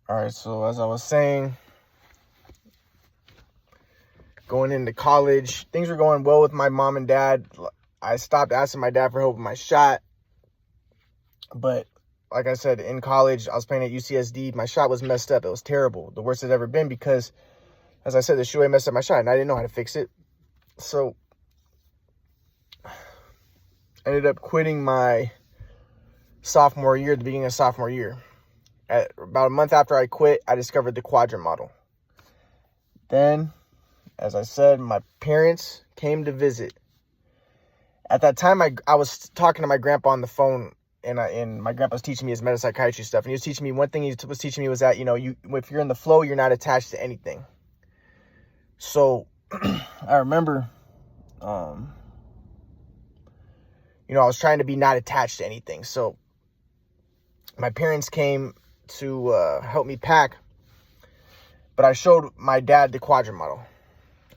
All right, so as I was saying, going into college, things were going well with my mom and dad. I stopped asking my dad for help with my shot. But like I said, in college, I was playing at UCSD. My shot was messed up. It was terrible. The worst it's ever been because, as I said, the shoe messed up my shot, and I didn't know how to fix it. So I ended up quitting my sophomore year, the beginning of sophomore year. About a month after I quit, I discovered the quadrant model. Then, as I said, my parents came to visit. At that time, I was talking to my grandpa on the phone, and my grandpa was teaching me his metapsychiatry stuff. And he was teaching me, one thing he was teaching me was that, if you're in the flow, you're not attached to anything. So I remember, I was trying to be not attached to anything. So my parents came to help me pack, but I showed my dad the quadrant model.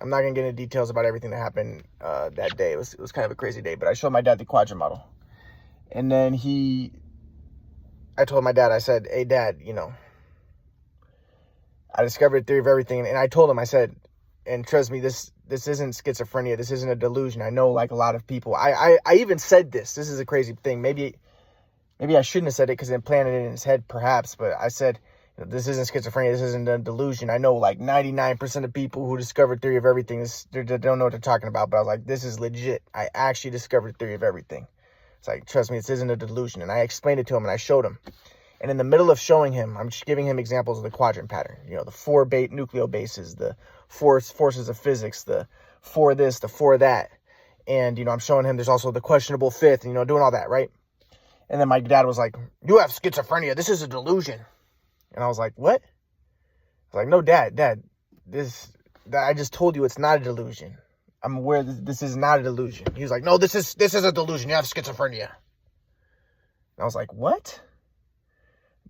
I'm not going to get into details about everything that happened that day. It was kind of a crazy day, but I showed my dad the quadrant model. And then I told my dad, I said, hey, Dad, I discovered the theory of everything. And I told him, I said, and trust me, this isn't schizophrenia. This isn't a delusion. I know, like a lot of people. I even said this. This is a crazy thing. Maybe I shouldn't have said it because it implanted it in his head, perhaps. But I said, this isn't schizophrenia. This isn't a delusion. I know like 99% of people who discovered theory of everything, they don't know what they're talking about. But I was like, this is legit. I actually discovered theory of everything. It's like, trust me, this isn't a delusion. And I explained it to him and I showed him. And in the middle of showing him, I'm just giving him examples of the quadrant pattern. The 4 nucleobases, the 4 forces of physics, the 4 this, the 4 that. And, I'm showing him there's also the questionable fifth, doing all that, right? And then my dad was like, you have schizophrenia. This is a delusion. And I was like, what? I was like, no, Dad, I just told you it's not a delusion. I'm aware this is not a delusion. He was like, no, this is a delusion. You have schizophrenia. And I was like, what?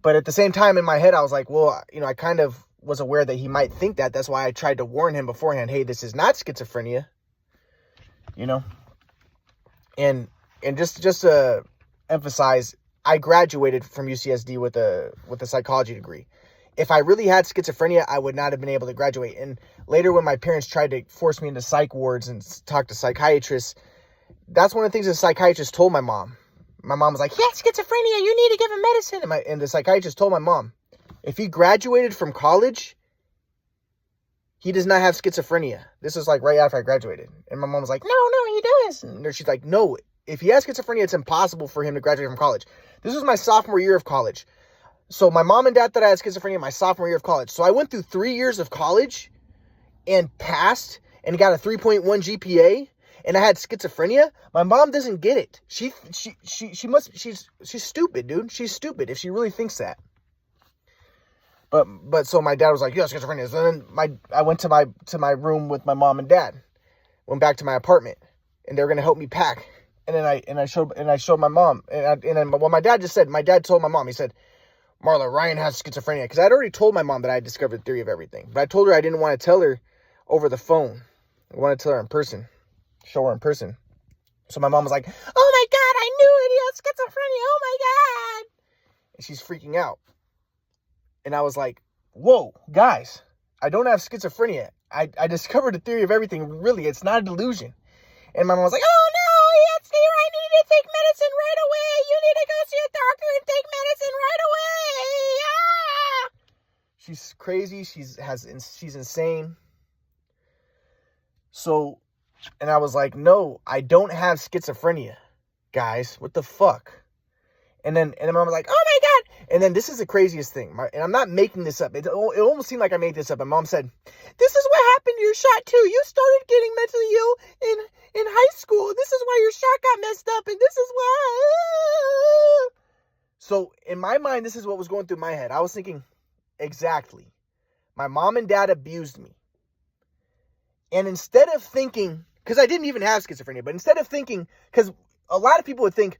But at the same time, in my head, I was like, well, I kind of was aware that he might think that. That's why I tried to warn him beforehand. Hey, this is not schizophrenia. And just to emphasize, I graduated from UCSD with a psychology degree. If I really had schizophrenia, I would not have been able to graduate. And later when my parents tried to force me into psych wards and talk to psychiatrists, that's one of the things the psychiatrist told my mom. My mom was like, he has schizophrenia, you need to give him medicine. And the psychiatrist told my mom, if he graduated from college, he does not have schizophrenia. This was like right after I graduated. And my mom was like, no, he does. And she's like, no, if he has schizophrenia, it's impossible for him to graduate from college. This was my sophomore year of college. So my mom and dad thought I had schizophrenia my sophomore year of college. So I went through 3 years of college and passed and got a 3.1 GPA. And I had schizophrenia. My mom doesn't get it. She's stupid, dude. She's stupid if she really thinks that. But so my dad was like, you have schizophrenia. So then I went to my room with my mom and dad. Went back to my apartment, and they were gonna help me pack. And then I showed my mom. And then what my dad just said, my dad told my mom, he said, Marla, Ryan has schizophrenia. Because I'd already told my mom that I had discovered the theory of everything. But I told her I didn't want to tell her over the phone. I wanted to tell her in person. Show her in person. So my mom was like, oh my God, I knew it. He has schizophrenia. Oh my God. And she's freaking out. And I was like, whoa, guys, I don't have schizophrenia. I discovered the theory of everything. Really, it's not a delusion. And my mom was like, oh no, I need to take medicine right away. You need to go see a doctor and take medicine right away. Ah! She's crazy. She's insane. So, and I was like, no, I don't have schizophrenia, guys. What the fuck? And then my mom was like, oh my God. And then this is the craziest thing. And I'm not making this up. It almost seemed like I made this up. And mom said, this is what happened to your shot too. You started getting mentally ill in high school. This is why your shot got messed up. And this is why. So in my mind, this is what was going through my head. I was thinking, exactly. My mom and dad abused me. And instead of thinking, because I didn't even have schizophrenia, but instead of thinking, because a lot of people would think,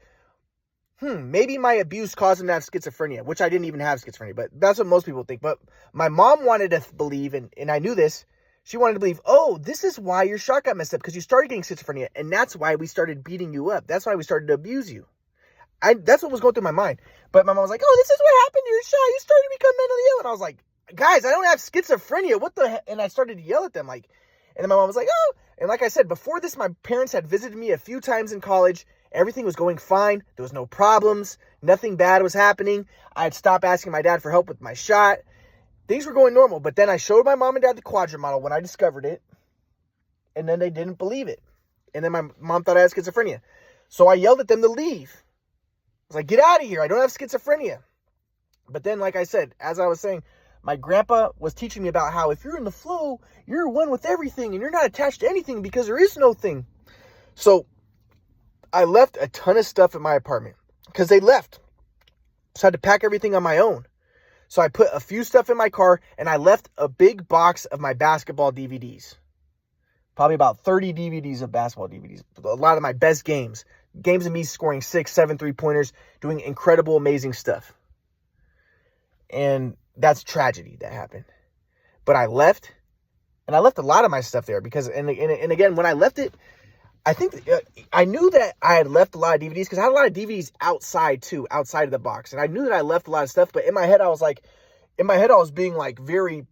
maybe my abuse caused him to have schizophrenia, which I didn't even have schizophrenia, but that's what most people think. But my mom wanted to believe, and I knew this, she wanted to believe, oh, this is why your shot got messed up, because you started getting schizophrenia, and that's why we started beating you up. That's why we started to abuse you. That's what was going through my mind. But my mom was like, oh, this is what happened to your shot. You started to become mentally ill. And I was like, guys, I don't have schizophrenia. What the heck? And I started to yell at them. Like, and then my mom was like, oh. And like I said, before this, my parents had visited me a few times in college. Everything was going fine. There was no problems. Nothing bad was happening. I had stopped asking my dad for help with my shot. Things were going normal. But then I showed my mom and dad the quadrant model when I discovered it. And then they didn't believe it. And then my mom thought I had schizophrenia. So I yelled at them to leave. I was like, get out of here. I don't have schizophrenia. But then, like I said, as I was saying, my grandpa was teaching me about how if you're in the flow, you're one with everything and you're not attached to anything because there is no thing. So I left a ton of stuff at my apartment because they left. So I had to pack everything on my own. So I put a few stuff in my car and I left a big box of my basketball DVDs. Probably about 30 DVDs of basketball DVDs. A lot of my best games. Games of me scoring 6, 7 3-pointers, doing incredible, amazing stuff. And that's tragedy that happened. But I left, and I left a lot of my stuff there because, and again, when I left it, I think I knew that I had left a lot of DVDs because I had a lot of DVDs outside too, outside of the box. And I knew that I left a lot of stuff, but in my head, I was being like very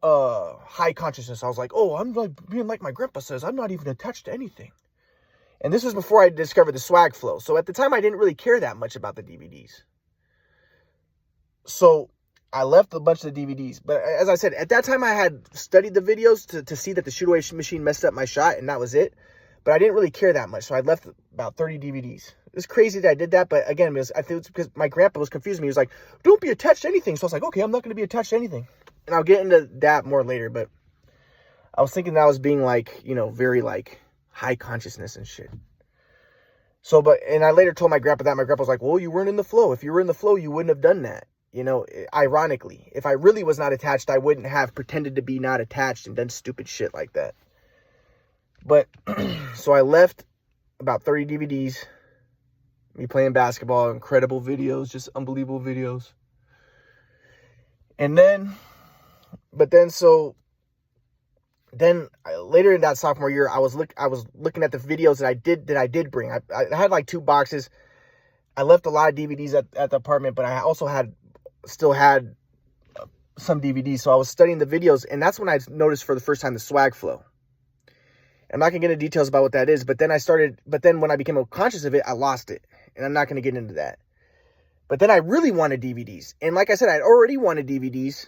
high consciousness. I was like, oh, I'm like being like my grandpa says, I'm not even attached to anything. And this was before I discovered the swag flow. So at the time, I didn't really care that much about the DVDs. So I left a bunch of the DVDs. But as I said, at that time, I had studied the videos to see that the shoot away machine messed up my shot, and that was it. But I didn't really care that much. So I left about 30 DVDs. It's crazy that I did that. But again, I think it's because my grandpa was confusing me. He was like, don't be attached to anything. So I was like, okay, I'm not going to be attached to anything. And I'll get into that more later. But I was thinking that I was being like, very like high consciousness and shit. So, and I later told my grandpa that. My grandpa was like, well, you weren't in the flow. If you were in the flow, you wouldn't have done that. Ironically, if I really was not attached, I wouldn't have pretended to be not attached and done stupid shit like that. But, so I left about 30 DVDs, me playing basketball, incredible videos, just unbelievable videos. And then, later in that sophomore year, I was looking at the videos that I did bring. I had like 2 boxes. I left a lot of DVDs at the apartment, but I also still had some DVDs. So I was studying the videos, and that's when I noticed for the first time the swag flow. I'm not gonna get into details about what that is, but then when I became conscious of it, I lost it, and I'm not gonna get into that. But then I really wanted DVDs, and like I said, I'd already wanted DVDs,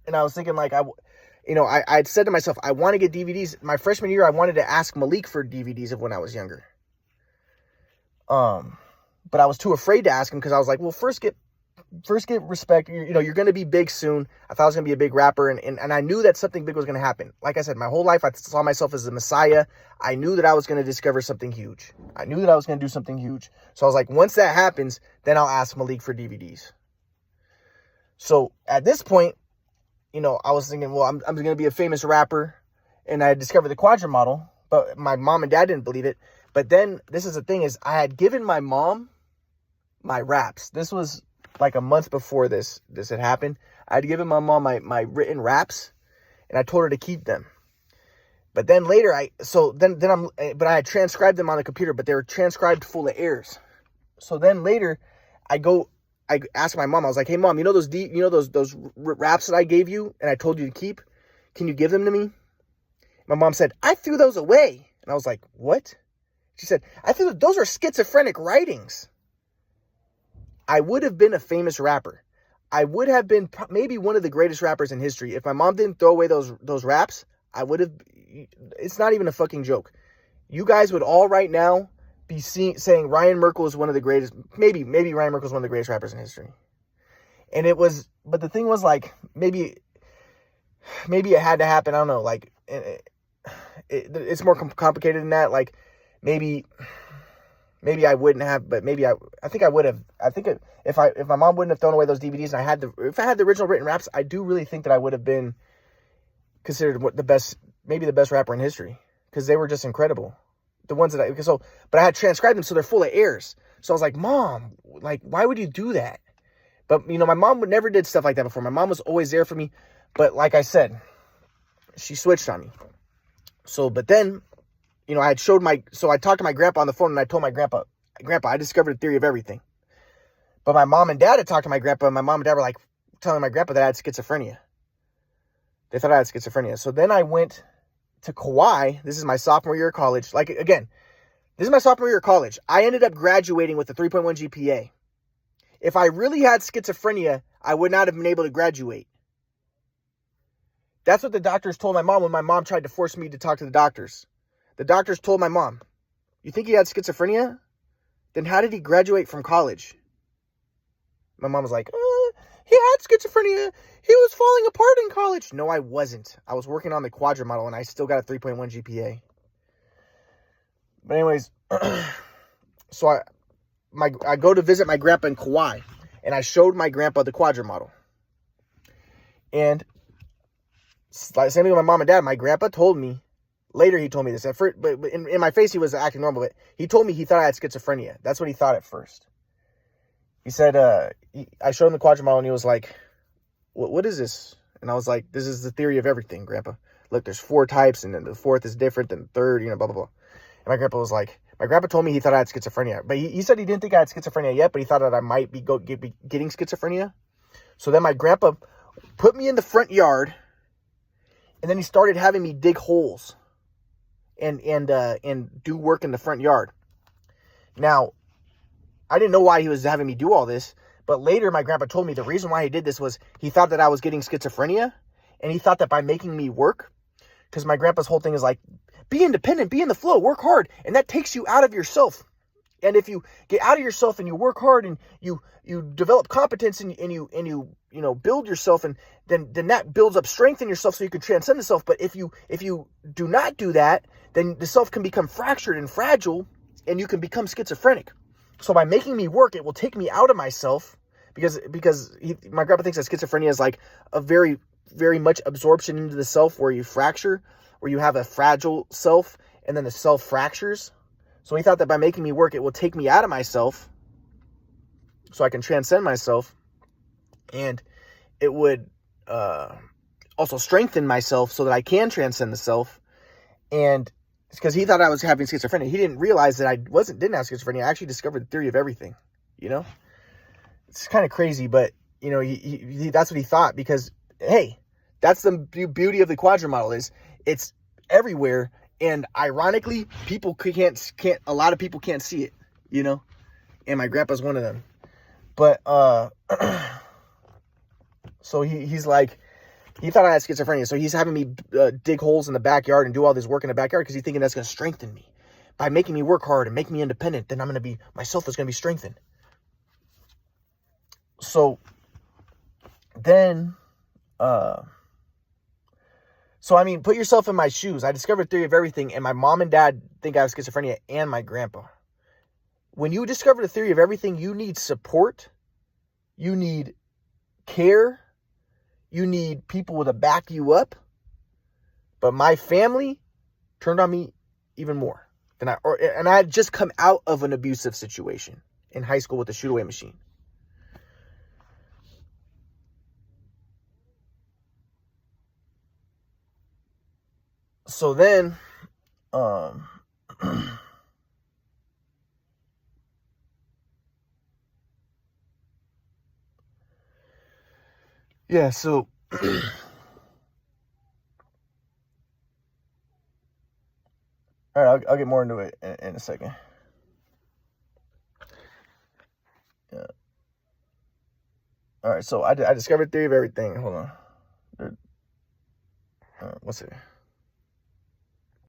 and I was thinking like I'd said to myself, I want to get DVDs. My freshman year, I wanted to ask Malik for DVDs of when I was younger. But I was too afraid to ask him because I was like, well, first get respect. You're going to be big soon. I thought I was going to be a big rapper, and I knew that something big was going to happen. Like I said, my whole life, I saw myself as the Messiah. I knew that I was going to discover something huge. I knew that I was going to do something huge. So I was like, once that happens, then I'll ask Malik for DVDs. So at this point, I was thinking, well, I'm going to be a famous rapper, and I discovered the quadrant model, but my mom and dad didn't believe it. But then, this is the thing, is I had given my mom my raps. This was like a month before this had happened. I had given my mom my written raps, and I told her to keep them. But then later, I had transcribed them on the computer, but they were transcribed full of errors. So then later, I asked my mom, I was like, hey mom, those raps that I gave you and I told you to keep, can you give them to me? My mom said, I threw those away. And I was like, what? She said, those are schizophrenic writings. I would have been a famous rapper. I would have been maybe one of the greatest rappers in history. If my mom didn't throw away those raps, I would have, it's not even a fucking joke. You guys would all right now be saying Ryan Merkel is one of the greatest, maybe Ryan Merkel is one of the greatest rappers in history. And but the thing was like, maybe it had to happen. I don't know. Like, it's more complicated than that. Like, maybe I wouldn't have, but maybe I think I would have. I think if my mom wouldn't have thrown away those DVDs and if I had the original written raps, I do really think that I would have been considered maybe the best rapper in history, because they were just incredible. The ones but I had transcribed them, so they're full of errors. So I was like, Mom, like, why would you do that? But, my mom never did stuff like that before. My mom was always there for me. But like I said, she switched on me. So, but then, I talked to my grandpa on the phone, and I told my grandpa, Grandpa, I discovered the theory of everything. But my mom and dad had talked to my grandpa, and my mom and dad were like telling my grandpa that I had schizophrenia. They thought I had schizophrenia. So then I went to Kauai. This is my sophomore year of college. Like, again, this is my sophomore year of college. I ended up graduating with a 3.1 GPA. If I really had schizophrenia, I would not have been able to graduate. That's what the doctors told my mom when my mom tried to force me to talk to the doctors. The doctors told my mom, you think he had schizophrenia? Then how did he graduate from college? My mom was like, he had schizophrenia. He was falling apart in college. No, I wasn't. I was working on the Quadra model, and I still got a 3.1 GPA. But anyways, so I go to visit my grandpa in Kauai, and I showed my grandpa the Quadra model. And same thing with my mom and dad. My grandpa told me, later he told me this. At first, but in my face, he was acting normal. But he told me he thought I had schizophrenia. That's what he thought at first. He said, I showed him the Quadra model, and he was like, what is this? And I was like, this is the theory of everything, Grandpa. Look, there's 4 types, and then the 4th is different than the 3rd, blah, blah, blah. And my grandpa was like, my grandpa told me he thought I had schizophrenia. But he said he didn't think I had schizophrenia yet, but he thought that I might be getting schizophrenia. So then my grandpa put me in the front yard, and then he started having me dig holes and do work in the front yard. Now, I didn't know why he was having me do all this, but later my grandpa told me the reason why he did this was he thought that I was getting schizophrenia, and he thought that by making me work, because my grandpa's whole thing is like, be independent, be in the flow, work hard, and that takes you out of yourself. And if you get out of yourself and you work hard and you develop competence and you build yourself, and then that builds up strength in yourself so you can transcend the self. But if you do not do that, then the self can become fractured and fragile, and you can become schizophrenic. So by making me work, it will take me out of myself, because my grandpa thinks that schizophrenia is like a very, very much absorption into the self, where you fracture, where you have a fragile self and then the self fractures. So he thought that by making me work, it will take me out of myself so I can transcend myself, and it would also strengthen myself so that I can transcend the self. And it's because he thought I was having schizophrenia. He didn't realize that I didn't have schizophrenia. I actually discovered the theory of everything, It's kind of crazy, but, he that's what he thought, because, hey, that's the beauty of the Quadra model, is it's everywhere. And ironically, a lot of people can't see it, and my grandpa's one of them. But, so he's like, he thought I had schizophrenia. So he's having me dig holes in the backyard and do all this work in the backyard, because he's thinking that's going to strengthen me. By making me work hard and make me independent, then myself is going to be strengthened. So then, put yourself in my shoes. I discovered the theory of everything, and my mom and dad think I have schizophrenia, and my grandpa. When you discover the theory of everything, you need support, you need care, you need people to back you up. But my family turned on me even more than and I had just come out of an abusive situation in high school with the shoot-away machine. So then, yeah, so, all right, I'll get more into it in a second. Yeah. All right, so I discovered the theory of everything. Hold on. What's it?